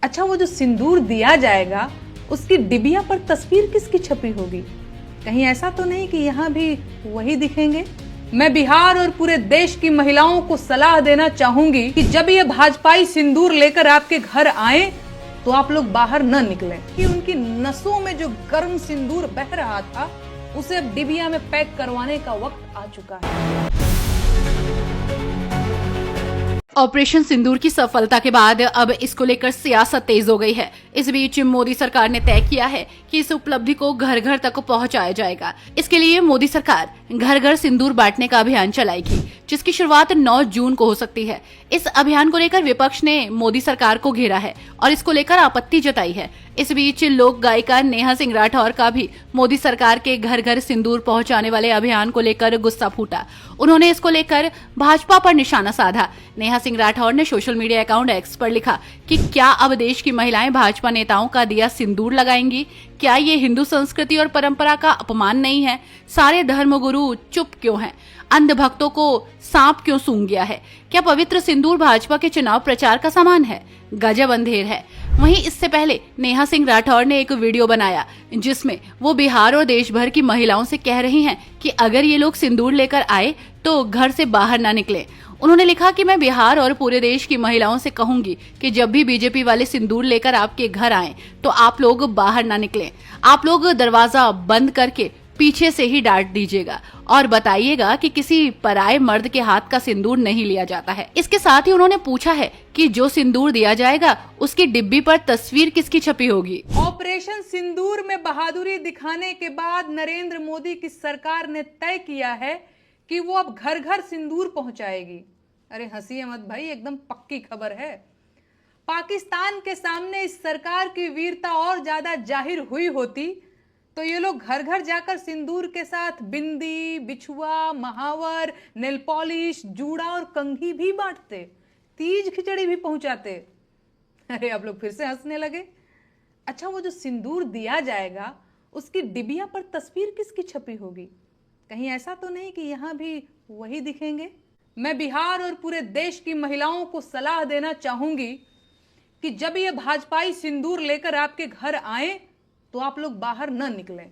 अच्छा, वो जो सिंदूर दिया जाएगा उसकी डिबिया पर तस्वीर किसकी छपी होगी? कहीं ऐसा तो नहीं कि यहाँ भी वही दिखेंगे? मैं बिहार और पूरे देश की महिलाओं को सलाह देना चाहूंगी कि जब ये भाजपाई सिंदूर लेकर आपके घर आए तो आप लोग बाहर न निकलें, कि उनकी नसों में जो गर्म सिंदूर बह रहा था उसे अब डिबिया में पैक करवाने का वक्त आ चुका है। ऑपरेशन सिंदूर की सफलता के बाद अब इसको लेकर सियासत तेज हो गई है। इस बीच मोदी सरकार ने तय किया है कि इस उपलब्धि को घर घर तक पहुंचाया जाएगा। इसके लिए मोदी सरकार घर घर सिंदूर बांटने का अभियान चलाएगी, जिसकी शुरुआत 9 जून को हो सकती है। इस अभियान को लेकर विपक्ष ने मोदी सरकार को घेरा है और इसको लेकर आपत्ति जताई है। इस बीच लोक गायिका नेहा सिंह राठौर का भी मोदी सरकार के घर घर सिंदूर पहुंचाने वाले अभियान को लेकर गुस्सा फूटा। उन्होंने इसको लेकर भाजपा पर निशाना साधा। नेहा सिंह राठौर ने सोशल मीडिया अकाउंट एक्स पर लिखा कि क्या अब देश की महिलाएं भाजपा नेताओं का दिया सिंदूर लगाएंगी? क्या ये हिंदू संस्कृति और परंपरा का अपमान नहीं है? सारे धर्मगुरु चुप क्यों हैं? अंध भक्तों को सांप क्यों सूंघ गया है? क्या पवित्र सिंदूर भाजपा के चुनाव प्रचार का सामान है? गजब अंधेर है। वहीं इससे पहले नेहा सिंह राठौर ने एक वीडियो बनाया जिसमें वो बिहार और देश भर की महिलाओं से कह रही हैं कि अगर ये लोग सिंदूर लेकर आए तो घर से बाहर ना निकले। उन्होंने लिखा कि मैं बिहार और पूरे देश की महिलाओं से कहूंगी कि जब भी बीजेपी वाले सिंदूर लेकर आपके घर आएं तो आप लोग बाहर ना निकलें। आप लोग दरवाजा बंद करके पीछे से ही डांट दीजिएगा और बताइएगा कि किसी पराये मर्द के हाथ का सिंदूर नहीं लिया जाता है। इसके साथ ही उन्होंने पूछा है कि जो सिंदूर दिया जाएगा उसकी डिब्बी पर तस्वीर किसकी छपी होगी। ऑपरेशन सिंदूर में बहादुरी दिखाने के बाद नरेंद्र मोदी की सरकार ने तय किया है कि वो अब घर घर सिंदूर पहुंचाएगी। अरे हंसिए मत भाई, एकदम पक्की खबर है। पाकिस्तान के सामने इस सरकार की वीरता और ज्यादा जाहिर हुई होती तो ये लोग घर घर जाकर सिंदूर के साथ बिंदी, बिछुआ, महावर, नेल पॉलिश, जूड़ा और कंघी भी बांटते, तीज खिचड़ी भी पहुंचाते। अरे आप लोग फिर से हंसने लगे। अच्छा, वो जो सिंदूर दिया जाएगा उसकी डिबिया पर तस्वीर किसकी छपी होगी? कहीं ऐसा तो नहीं कि यहाँ भी वही दिखेंगे? मैं बिहार और पूरे देश की महिलाओं को सलाह देना चाहूंगी कि जब ये भाजपाई सिंदूर लेकर आपके घर आए तो आप लोग बाहर न निकलें।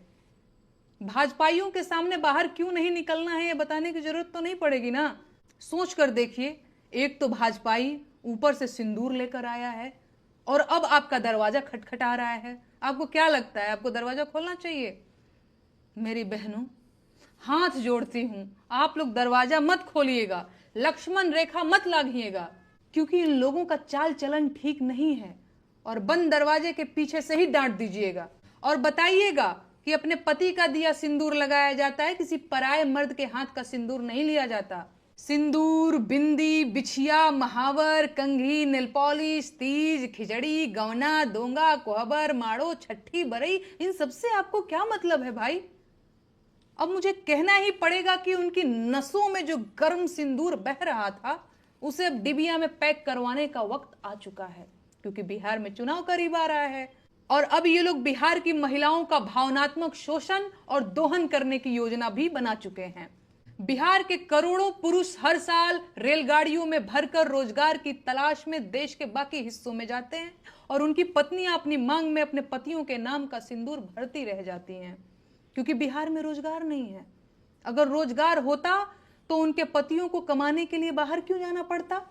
भाजपाइयों के सामने बाहर क्यों नहीं निकलना है ये बताने की जरूरत तो नहीं पड़ेगी ना। सोच कर देखिए, एक तो भाजपाई ऊपर से सिंदूर लेकर आया है और अब आपका दरवाजा खटखटा रहा है। आपको क्या लगता है, आपको दरवाजा खोलना चाहिए? मेरी बहनों, हाथ जोड़ती हूं, आप लोग दरवाजा मत खोलिएगा, लक्ष्मण रेखा मत लागिएगा, क्योंकि इन लोगों का चाल चलन ठीक नहीं है। और बंद दरवाजे के पीछे से ही डांट दीजिएगा और बताइएगा कि अपने पति का दिया सिंदूर लगाया जाता है, किसी पराये मर्द के हाथ का सिंदूर नहीं लिया जाता। सिंदूर, बिंदी, बिछिया, महावर, कंघी, नेल पॉलिश, तीज, खिचड़ी, गवना, दोंगा, कोहबर, माड़ो, छठी, बरई, इन सबसे आपको क्या मतलब है भाई? अब मुझे कहना ही पड़ेगा कि उनकी नसों में जो गर्म सिंदूर बह रहा था उसे अब डिबिया में पैक करवाने का वक्त आ चुका है, क्योंकि बिहार में चुनाव करीब आ रहा है और अब ये लोग बिहार की महिलाओं का भावनात्मक शोषण और दोहन करने की योजना भी बना चुके हैं। बिहार के करोड़ों पुरुष हर साल रेलगाड़ियों में भरकर रोजगार की तलाश में देश के बाकी हिस्सों में जाते हैं और उनकी पत्नियां अपनी मांग में अपने पतियों के नाम का सिंदूर भरती रह जाती हैं, क्योंकि बिहार में रोजगार नहीं है। अगर रोजगार होता तो उनके पतियों को कमाने के लिए बाहर क्यों जाना पड़ता?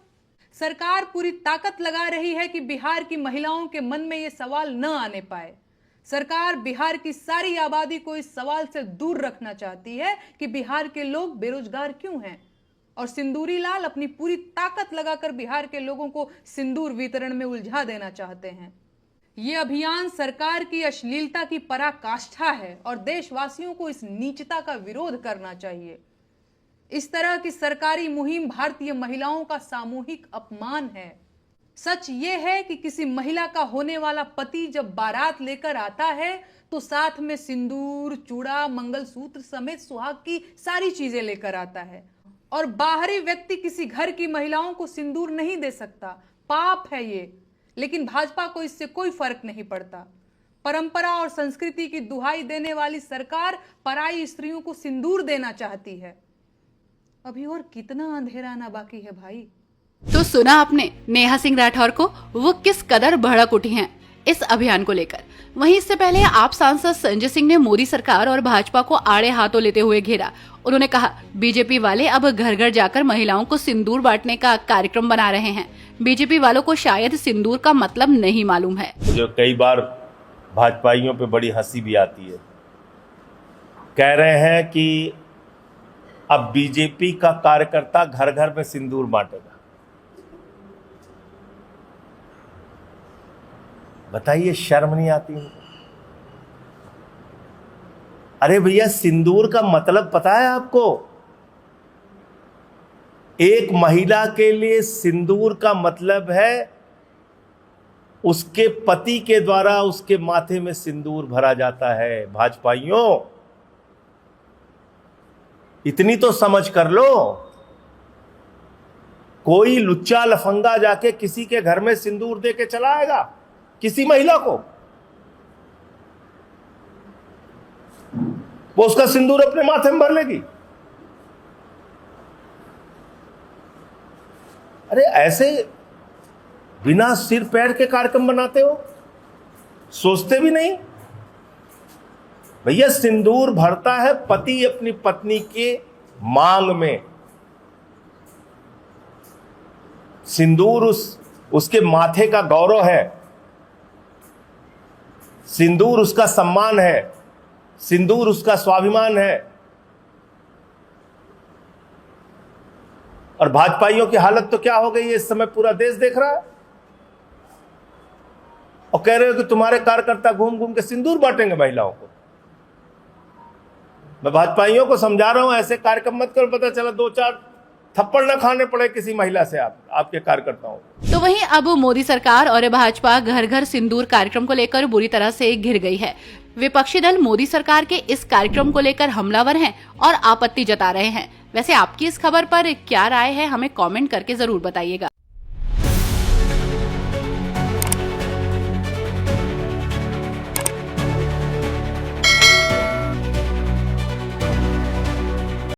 सरकार पूरी ताकत लगा रही है कि बिहार की महिलाओं के मन में यह सवाल न आने पाए। सरकार बिहार की सारी आबादी को इस सवाल से दूर रखना चाहती है कि बिहार के लोग बेरोजगार क्यों हैं, और सिंदूरी लाल अपनी पूरी ताकत लगाकर बिहार के लोगों को सिंदूर वितरण में उलझा देना चाहते हैं। ये अभियान सरकार की अश्लीलता की पराकाष्ठा है और देशवासियों को इस नीचता का विरोध करना चाहिए। इस तरह की सरकारी मुहिम भारतीय महिलाओं का सामूहिक अपमान है। सच ये है कि किसी महिला का होने वाला पति जब बारात लेकर आता है तो साथ में सिंदूर, चूड़ा, मंगलसूत्र समेत सुहाग की सारी चीजें लेकर आता है, और बाहरी व्यक्ति किसी घर की महिलाओं को सिंदूर नहीं दे सकता। पाप है ये, लेकिन भाजपा को इससे कोई फर्क नहीं पड़ता। परंपरा और संस्कृति की दुहाई देने वाली सरकार पराई स्त्रियों को सिंदूर देना चाहती है। अभी और कितना अंधेरा आना बाकी है भाई? तो सुना आपने नेहा सिंह राठौर को, वो किस कदर भड़क उठी हैं इस अभियान को लेकर। वहीं इससे पहले आप सांसद संजय सिंह ने मोदी सरकार और भाजपा को आड़े हाथों लेते हुए घेरा। उन्होंने कहा, बीजेपी वाले अब घर घर जाकर महिलाओं को सिंदूर बांटने का कार्यक्रम बना रहे हैं। बीजेपी वालों को शायद सिंदूर का मतलब नहीं मालूम है। मुझे कई बार भाजपाइयों पे बड़ी हंसी भी आती है। कह रहे हैं कि अब बीजेपी का कार्यकर्ता घर घर में सिंदूर बांटेगा। बताइए, शर्म नहीं आती इनको? अरे भैया, सिंदूर का मतलब पता है आपको? एक महिला के लिए सिंदूर का मतलब है उसके पति के द्वारा उसके माथे में सिंदूर भरा जाता है। भाजपाइयों, इतनी तो समझ कर लो। कोई लुच्चा लफंगा जाके किसी के घर में सिंदूर दे के चला आएगा किसी महिला को? वो उसका सिंदूर अपने माथे में भर लेगी? अरे ऐसे बिना सिर पैर के कार्यक्रम बनाते हो, सोचते भी नहीं। भैया, सिंदूर भरता है पति अपनी पत्नी के मांग में। सिंदूर उसके माथे का गौरव है, सिंदूर उसका सम्मान है, सिंदूर उसका स्वाभिमान है। और भाजपाइयों की हालत तो क्या हो गई है इस समय, पूरा देश देख रहा है। और कह रहे हो कि तुम्हारे कार्यकर्ता घूम घूम के सिंदूर बांटेंगे महिलाओं को। मैं भाजपाइयों को समझा रहा हूं, ऐसे कार्यक्रम मत करो, पता चला 2-4 थप्पड़ न खाने पड़े किसी महिला से आपके कार्यकर्ताओं को। तो वहीं अब मोदी सरकार और भाजपा घर घर सिंदूर कार्यक्रम को लेकर बुरी तरह से घिर गई है। विपक्षी दल मोदी सरकार के इस कार्यक्रम को लेकर हमलावर हैं और आपत्ति जता रहे हैं। वैसे आपकी इस खबर पर क्या राय है, हमें कमेंट करके जरूर बताइएगा।